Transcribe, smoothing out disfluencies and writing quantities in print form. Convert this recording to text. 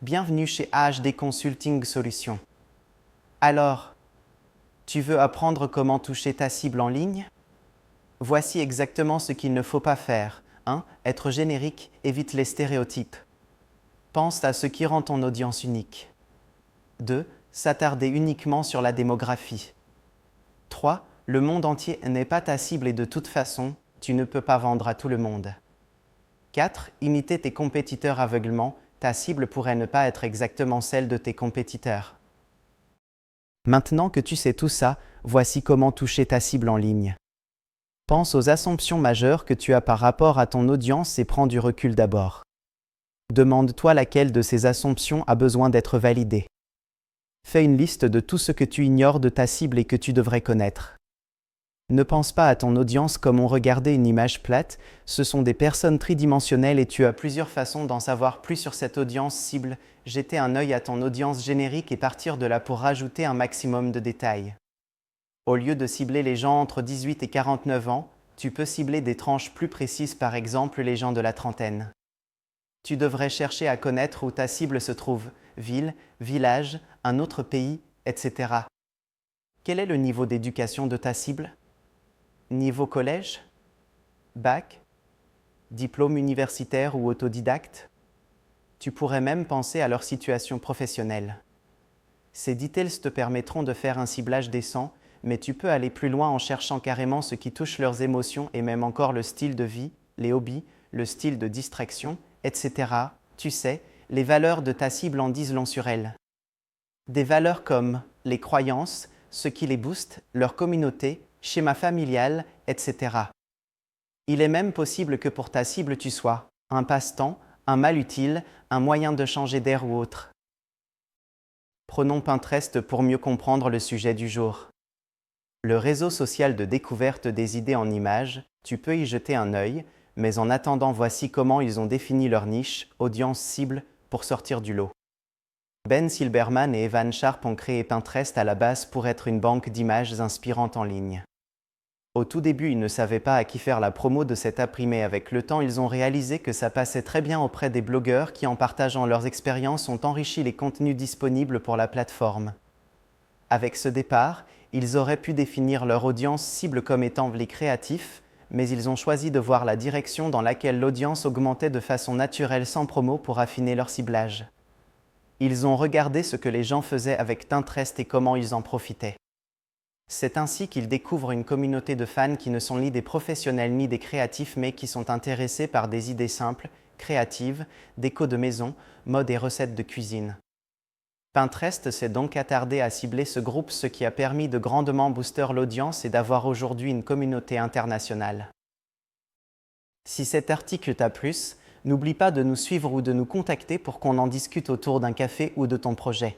Bienvenue chez AHD Consulting Solutions. Alors, tu veux apprendre comment toucher ta cible en ligne? Voici exactement ce qu'il ne faut pas faire. 1. Être générique, évite les stéréotypes. Pense à ce qui rend ton audience unique. 2. S'attarder uniquement sur la démographie. 3. Le monde entier n'est pas ta cible et de toute façon, tu ne peux pas vendre à tout le monde. 4. Imiter tes compétiteurs aveuglement. Ta cible pourrait ne pas être exactement celle de tes compétiteurs. Maintenant que tu sais tout ça, voici comment toucher ta cible en ligne. Pense aux assumptions majeures que tu as par rapport à ton audience et prends du recul d'abord. Demande-toi laquelle de ces assumptions a besoin d'être validée. Fais une liste de tout ce que tu ignores de ta cible et que tu devrais connaître. Ne pense pas à ton audience comme on regardait une image plate, ce sont des personnes tridimensionnelles et tu as plusieurs façons d'en savoir plus sur cette audience cible. Jeter un œil à ton audience générique et partir de là pour rajouter un maximum de détails. Au lieu de cibler les gens entre 18 et 49 ans, tu peux cibler des tranches plus précises, par exemple les gens de la trentaine. Tu devrais chercher à connaître où ta cible se trouve, ville, village, un autre pays, etc. Quel est le niveau d'éducation de ta cible? Niveau collège? Bac? Diplôme universitaire ou autodidacte? Tu pourrais même penser à leur situation professionnelle. Ces details te permettront de faire un ciblage décent, mais tu peux aller plus loin en cherchant carrément ce qui touche leurs émotions et même encore le style de vie, les hobbies, le style de distraction, etc. Tu sais, les valeurs de ta cible en disent long sur elle. Des valeurs comme les croyances, ce qui les booste, leur communauté, schéma familial, etc. Il est même possible que pour ta cible tu sois un passe-temps, un mal utile, un moyen de changer d'air ou autre. Prenons Pinterest pour mieux comprendre le sujet du jour. Le réseau social de découverte des idées en images, tu peux y jeter un œil, mais en attendant voici comment ils ont défini leur niche, audience cible, pour sortir du lot. Ben Silbermann et Evan Sharp ont créé Pinterest à la base pour être une banque d'images inspirantes en ligne. Au tout début, ils ne savaient pas à qui faire la promo de cette app, mais avec le temps, ils ont réalisé que ça passait très bien auprès des blogueurs qui, en partageant leurs expériences, ont enrichi les contenus disponibles pour la plateforme. Avec ce départ, ils auraient pu définir leur audience cible comme étant les créatifs, mais ils ont choisi de voir la direction dans laquelle l'audience augmentait de façon naturelle sans promo pour affiner leur ciblage. Ils ont regardé ce que les gens faisaient avec Pinterest et comment ils en profitaient. C'est ainsi qu'ils découvrent une communauté de fans qui ne sont ni des professionnels ni des créatifs, mais qui sont intéressés par des idées simples, créatives, déco de maison, mode et recettes de cuisine. Pinterest s'est donc attardé à cibler ce groupe, ce qui a permis de grandement booster l'audience et d'avoir aujourd'hui une communauté internationale. Si cet article t'a plu, n'oublie pas de nous suivre ou de nous contacter pour qu'on en discute autour d'un café ou de ton projet.